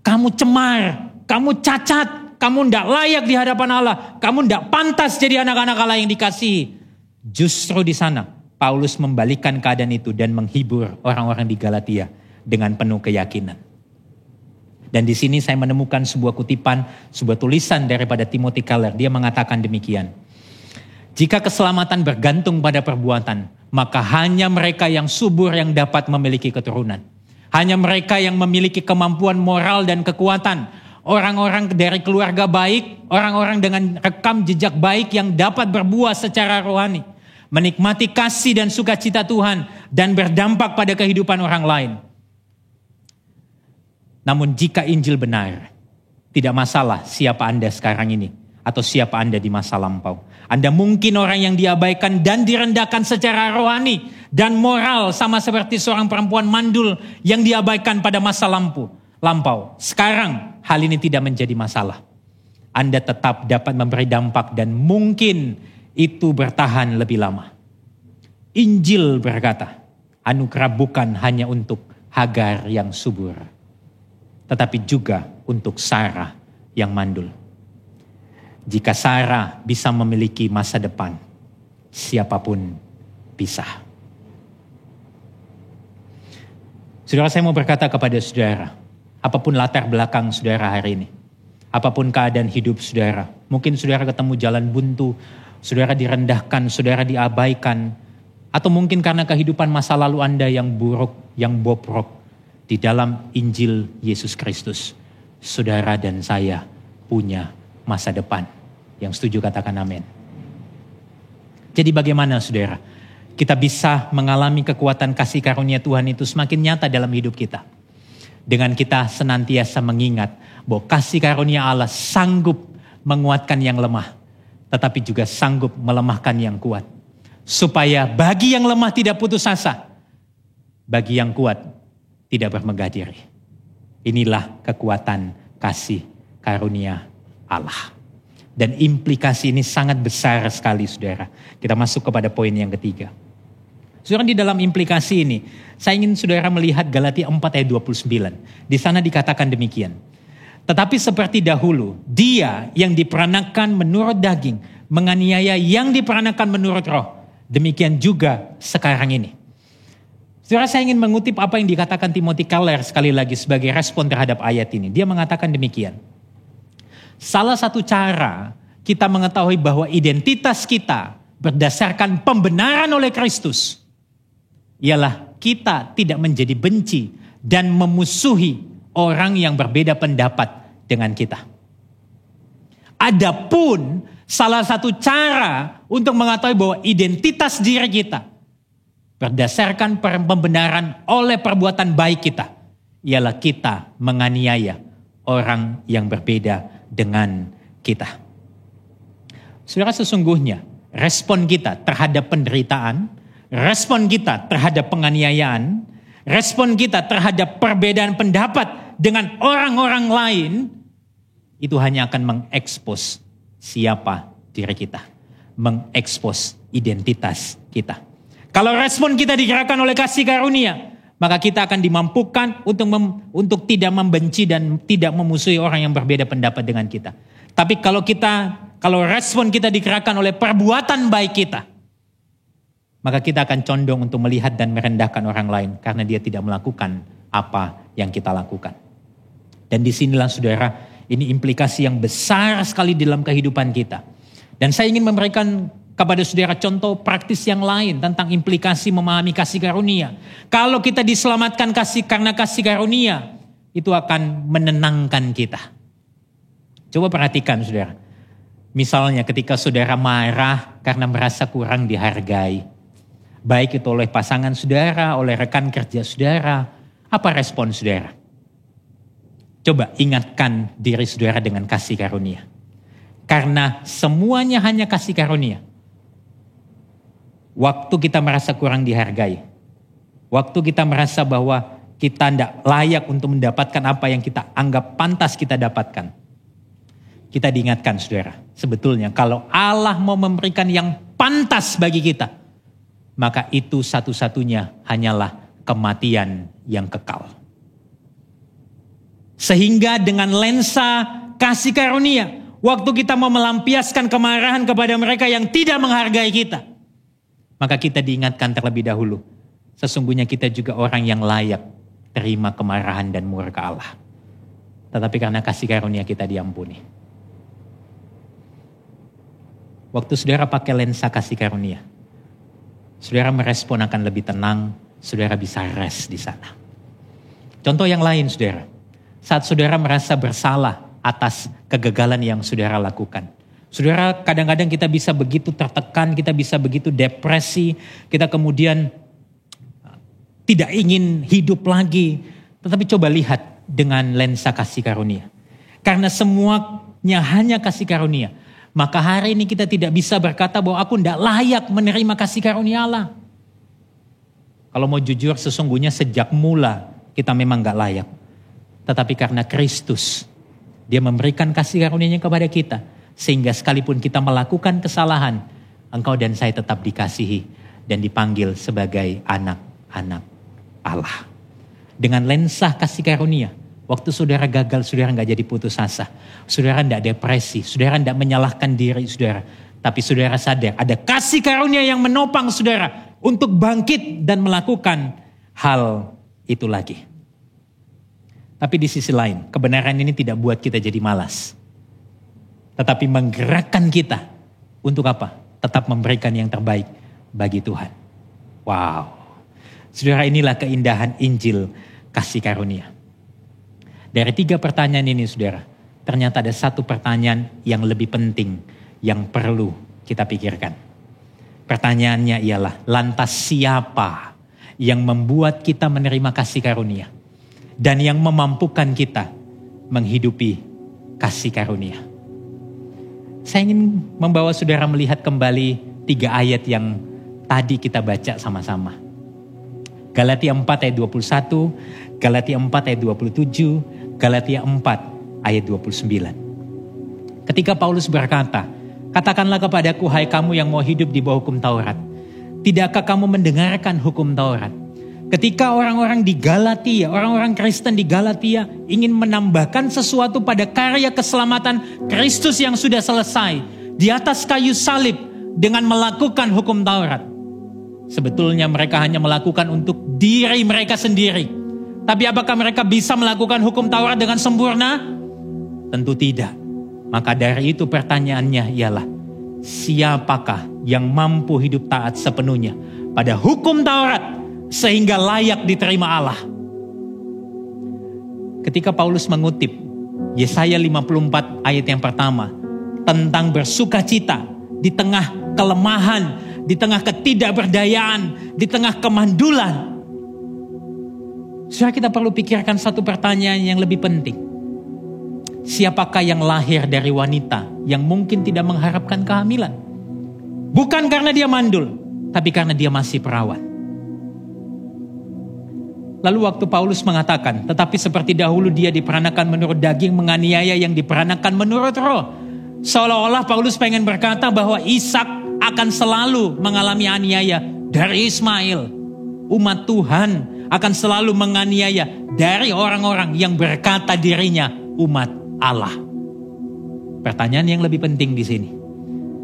kamu cemar, kamu cacat, kamu tidak layak di hadapan Allah, kamu tidak pantas jadi anak-anak Allah yang dikasihi. Justru di sana Paulus membalikkan keadaan itu dan menghibur orang-orang di Galatia dengan penuh keyakinan. Dan di sini saya menemukan sebuah kutipan, sebuah tulisan daripada Timothy Keller. Dia mengatakan demikian. Jika keselamatan bergantung pada perbuatan, maka hanya mereka yang subur yang dapat memiliki keturunan. Hanya mereka yang memiliki kemampuan moral dan kekuatan. Orang-orang dari keluarga baik, orang-orang dengan rekam jejak baik yang dapat berbuah secara rohani. Menikmati kasih dan sukacita Tuhan dan berdampak pada kehidupan orang lain. Namun jika Injil benar, tidak masalah siapa Anda sekarang ini atau siapa Anda di masa lampau. Anda mungkin orang yang diabaikan dan direndahkan secara rohani dan moral, sama seperti seorang perempuan mandul yang diabaikan pada masa lampau. Sekarang hal ini tidak menjadi masalah. Anda tetap dapat memberi dampak dan mungkin itu bertahan lebih lama. Injil berkata, anugerah bukan hanya untuk Hagar yang subur, tetapi juga untuk Sarah yang mandul. Jika Sarah bisa memiliki masa depan, siapapun bisa. Saudara, saya mau berkata kepada saudara, apapun latar belakang saudara hari ini, apapun keadaan hidup saudara, mungkin saudara ketemu jalan buntu, saudara direndahkan, saudara diabaikan, atau mungkin karena kehidupan masa lalu Anda yang buruk, yang bobrok. Di dalam Injil Yesus Kristus, saudara dan saya punya masa depan. Yang setuju katakan amin. Jadi bagaimana saudara? Kita bisa mengalami kekuatan kasih karunia Tuhan itu semakin nyata dalam hidup kita. Dengan kita senantiasa mengingat bahwa kasih karunia Allah sanggup menguatkan yang lemah, tetapi juga sanggup melemahkan yang kuat. Supaya bagi yang lemah tidak putus asa, bagi yang kuat tidak bermegah diri. Inilah kekuatan kasih karunia Allah. Dan implikasi ini sangat besar sekali saudara. Kita masuk kepada poin yang ketiga. Saudara, di dalam implikasi ini, saya ingin saudara melihat Galatia 4 ayat 29. Di sana dikatakan demikian. Tetapi seperti dahulu, dia yang diperanakan menurut daging, menganiaya yang diperanakan menurut roh. Demikian juga sekarang ini. Saudara, saya ingin mengutip apa yang dikatakan Timothy Keller sekali lagi sebagai respon terhadap ayat ini. Dia mengatakan demikian. Salah satu cara kita mengetahui bahwa identitas kita berdasarkan pembenaran oleh Kristus ialah kita tidak menjadi benci dan memusuhi orang yang berbeda pendapat dengan kita. Adapun salah satu cara untuk mengetahui bahwa identitas diri kita berdasarkan pembenaran oleh perbuatan baik kita, ialah kita menganiaya orang yang berbeda dengan kita. Saudara, sesungguhnya respon kita terhadap penderitaan, respon kita terhadap penganiayaan, respon kita terhadap perbedaan pendapat dengan orang-orang lain, itu hanya akan mengekspos siapa diri kita, mengekspos identitas kita. Kalau respon kita digerakkan oleh kasih karunia, maka kita akan dimampukan untuk tidak membenci dan tidak memusuhi orang yang berbeda pendapat dengan kita. Tapi kalau respon kita digerakkan oleh perbuatan baik kita, maka kita akan condong untuk melihat dan merendahkan orang lain karena dia tidak melakukan apa yang kita lakukan. Dan disinilah saudara, ini implikasi yang besar sekali dalam kehidupan kita. Dan saya ingin memberikan kepada saudara contoh praktis yang lain tentang implikasi memahami kasih karunia. Kalau kita diselamatkan karena kasih karunia, itu akan menenangkan kita. Coba perhatikan saudara. Misalnya ketika saudara marah karena merasa kurang dihargai. Baik itu oleh pasangan saudara, oleh rekan kerja saudara. Apa respon saudara? Coba ingatkan diri saudara dengan kasih karunia. Karena semuanya hanya kasih karunia. Waktu kita merasa kurang dihargai, waktu kita merasa bahwa kita tidak layak untuk mendapatkan apa yang kita anggap pantas kita dapatkan, kita diingatkan saudara, sebetulnya kalau Allah mau memberikan yang pantas bagi kita, maka itu satu-satunya hanyalah kematian yang kekal. Sehingga dengan lensa kasih karunia, waktu kita mau melampiaskan kemarahan kepada mereka yang tidak menghargai kita, maka kita diingatkan terlebih dahulu, sesungguhnya kita juga orang yang layak terima kemarahan dan murka Allah. Tetapi karena kasih karunia kita diampuni. Waktu saudara pakai lensa kasih karunia, saudara merespon akan lebih tenang, saudara bisa rest di sana. Contoh yang lain saudara, saat saudara merasa bersalah atas kegagalan yang saudara lakukan. Saudara, kadang-kadang kita bisa begitu tertekan, kita bisa begitu depresi, kita kemudian tidak ingin hidup lagi. Tetapi coba lihat dengan lensa kasih karunia. Karena semuanya hanya kasih karunia, maka hari ini kita tidak bisa berkata bahwa aku tidak layak menerima kasih karunia Allah. Kalau mau jujur, sesungguhnya sejak mula kita memang gak layak. Tetapi karena Kristus, dia memberikan kasih karunia-Nya kepada kita. Sehingga sekalipun kita melakukan kesalahan, engkau dan saya tetap dikasihi dan dipanggil sebagai anak-anak Allah. Dengan lensa kasih karunia, waktu saudara gagal, saudara gak jadi putus asa. Saudara gak depresi, saudara gak menyalahkan diri saudara. Tapi saudara sadar ada kasih karunia yang menopang saudara untuk bangkit dan melakukan hal itu lagi. Tapi di sisi lain, kebenaran ini tidak buat kita jadi malas. Tetapi menggerakkan kita untuk apa? Tetap memberikan yang terbaik bagi Tuhan. Wow. Saudara, inilah keindahan Injil kasih karunia. Dari 3 pertanyaan ini saudara, ternyata ada 1 pertanyaan yang lebih penting yang perlu kita pikirkan. Pertanyaannya ialah, lantas siapa yang membuat kita menerima kasih karunia? Dan yang memampukan kita menghidupi kasih karunia. Saya ingin membawa saudara melihat kembali 3 ayat yang tadi kita baca sama-sama. Galatia 4 ayat 21, Galatia 4 ayat 27, Galatia 4 ayat 29. Ketika Paulus berkata, katakanlah kepadaku, hai kamu yang mau hidup di bawah hukum Taurat, tidakkah kamu mendengarkan hukum Taurat? Ketika orang-orang di Galatia, orang-orang Kristen di Galatia ingin menambahkan sesuatu pada karya keselamatan Kristus yang sudah selesai di atas kayu salib dengan melakukan hukum Taurat. Sebetulnya mereka hanya melakukan untuk diri mereka sendiri. Tapi apakah mereka bisa melakukan hukum Taurat dengan sempurna? Tentu tidak. Maka dari itu pertanyaannya ialah, siapakah yang mampu hidup taat sepenuhnya pada hukum Taurat sehingga layak diterima Allah? ketika Paulus mengutip Yesaya 54 ayat yang pertama tentang bersukacita di tengah kelemahan, di tengah ketidakberdayaan, di tengah kemandulan. Saudara, kita perlu pikirkan satu pertanyaan yang lebih penting. Siapakah yang lahir dari wanita yang mungkin tidak mengharapkan kehamilan? Bukan karena dia mandul, tapi karena dia masih perawan. Lalu waktu Paulus mengatakan, tetapi seperti dahulu dia diperanakan menurut daging, menganiaya yang diperanakan menurut roh. Seolah-olah Paulus pengen berkata bahwa Ishak akan selalu mengalami aniaya dari Ismail. Umat Tuhan akan selalu menganiaya dari orang-orang yang berkata dirinya umat Allah. Pertanyaan yang lebih penting di sini,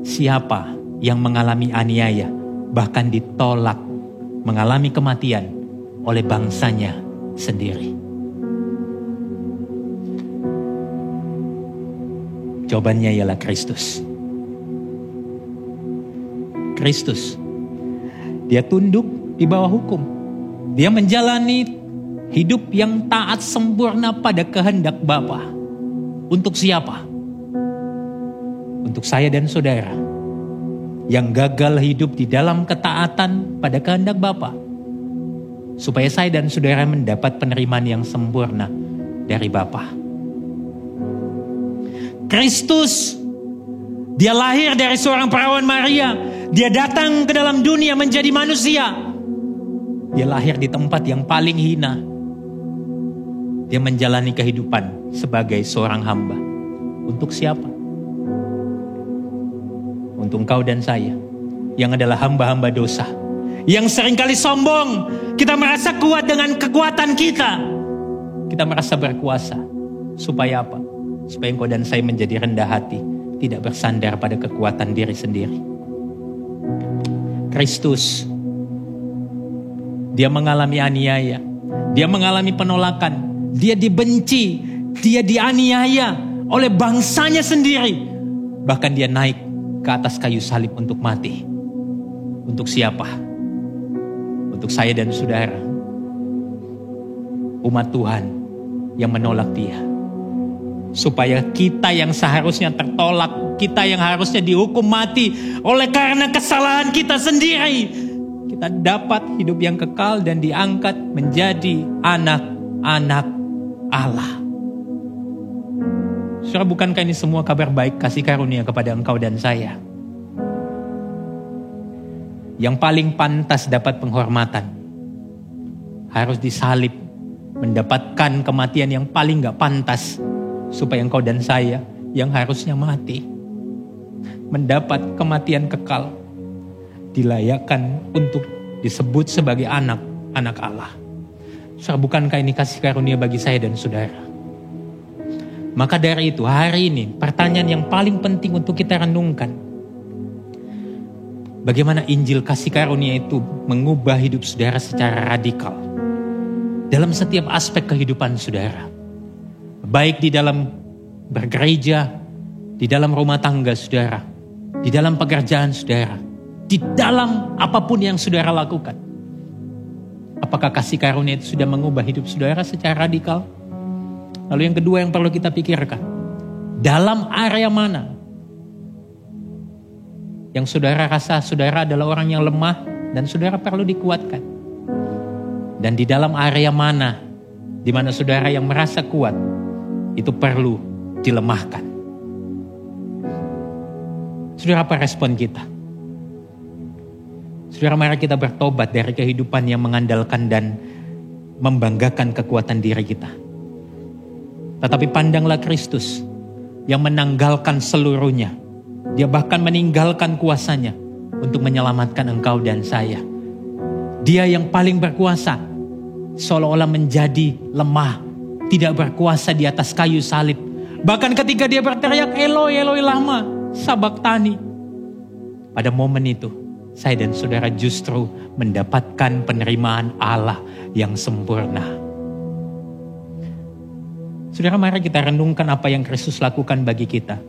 siapa yang mengalami aniaya, bahkan ditolak, mengalami kematian oleh bangsanya sendiri? Jawabannya ialah Kristus. Kristus. Dia tunduk di bawah hukum. Dia menjalani hidup yang taat sempurna pada kehendak Bapa. Untuk siapa? Untuk saya dan saudara yang gagal hidup di dalam ketaatan pada kehendak Bapa, supaya saya dan saudara mendapat penerimaan yang sempurna dari Bapa. Kristus, dia lahir dari seorang perawan Maria. Dia datang ke dalam dunia menjadi manusia. Dia lahir di tempat yang paling hina. Dia menjalani kehidupan sebagai seorang hamba. Untuk siapa? Untuk engkau dan saya, yang adalah hamba-hamba dosa, yang seringkali sombong. Kita merasa kuat dengan kekuatan kita. Kita merasa berkuasa. Supaya apa? Supaya engkau dan saya menjadi rendah hati, tidak bersandar pada kekuatan diri sendiri. Kristus, dia mengalami aniaya, dia mengalami penolakan, dia dibenci, dia dianiaya oleh bangsanya sendiri. Bahkan dia naik ke atas kayu salib untuk mati. Untuk siapa? Untuk saya dan saudara, umat Tuhan yang menolak dia. Supaya kita yang seharusnya tertolak, kita yang harusnya dihukum mati oleh karena kesalahan kita sendiri, kita dapat hidup yang kekal dan diangkat menjadi anak-anak Allah. Saudara, bukankah ini semua kabar baik kasih karunia kepada engkau dan saya? Yang paling pantas dapat penghormatan, harus disalib, mendapatkan kematian yang paling gak pantas, supaya engkau dan saya yang harusnya mati, mendapat kematian kekal, dilayakkan untuk disebut sebagai anak-anak Allah. Saudara, bukankah ini kasih karunia bagi saya dan saudara? Maka dari itu hari ini pertanyaan yang paling penting untuk kita renungkan, bagaimana Injil kasih karunia itu mengubah hidup saudara secara radikal dalam setiap aspek kehidupan saudara. Baik di dalam bergereja, di dalam rumah tangga saudara, di dalam pekerjaan saudara, di dalam apapun yang saudara lakukan. Apakah kasih karunia itu sudah mengubah hidup saudara secara radikal? Lalu yang kedua yang perlu kita pikirkan, dalam area mana yang saudara rasa saudara adalah orang yang lemah dan saudara perlu dikuatkan? Dan di dalam area mana di mana saudara yang merasa kuat itu perlu dilemahkan? Saudara, apa respon kita? Saudara, mari kita bertobat dari kehidupan yang mengandalkan dan membanggakan kekuatan diri kita. Tetapi pandanglah Kristus yang menanggalkan seluruhnya. Dia bahkan meninggalkan kuasanya untuk menyelamatkan engkau dan saya. Dia yang paling berkuasa, seolah-olah menjadi lemah, tidak berkuasa di atas kayu salib. Bahkan ketika dia berteriak, Eloi, Eloi lama sabachthani. Pada momen itu, saya dan saudara justru mendapatkan penerimaan Allah yang sempurna. Saudara, mari kita renungkan apa yang Kristus lakukan bagi kita.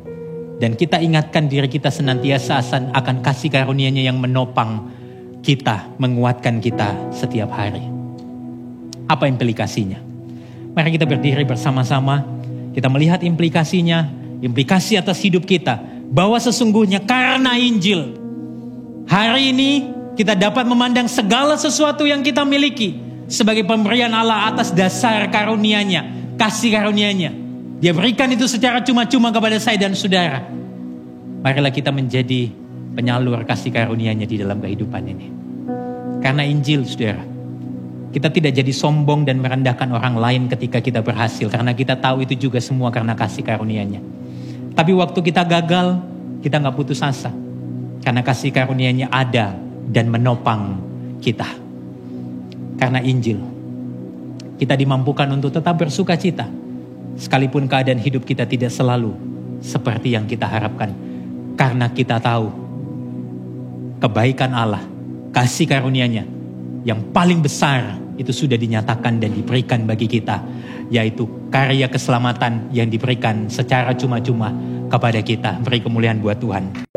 Dan kita ingatkan diri kita senantiasa akan kasih karunia-Nya yang menopang kita, menguatkan kita setiap hari. Apa implikasinya? Mari kita berdiri bersama-sama. Kita melihat implikasinya, implikasi atas hidup kita. Bahwa sesungguhnya karena Injil, hari ini kita dapat memandang segala sesuatu yang kita miliki sebagai pemberian Allah atas dasar karunia-Nya, kasih karunia-Nya. Dia berikan itu secara cuma-cuma kepada saya dan saudara. Marilah kita menjadi penyalur kasih karunia-Nya di dalam kehidupan ini. Karena Injil, saudara, kita tidak jadi sombong dan merendahkan orang lain ketika kita berhasil. Karena kita tahu itu juga semua karena kasih karunia-Nya. Tapi waktu kita gagal, kita gak putus asa. Karena kasih karunia-Nya ada dan menopang kita. Karena Injil, kita dimampukan untuk tetap bersuka cita. Sekalipun keadaan hidup kita tidak selalu seperti yang kita harapkan. Karena kita tahu kebaikan Allah, kasih karunia-Nya yang paling besar itu sudah dinyatakan dan diberikan bagi kita, yaitu karya keselamatan yang diberikan secara cuma-cuma kepada kita. Beri kemuliaan buat Tuhan.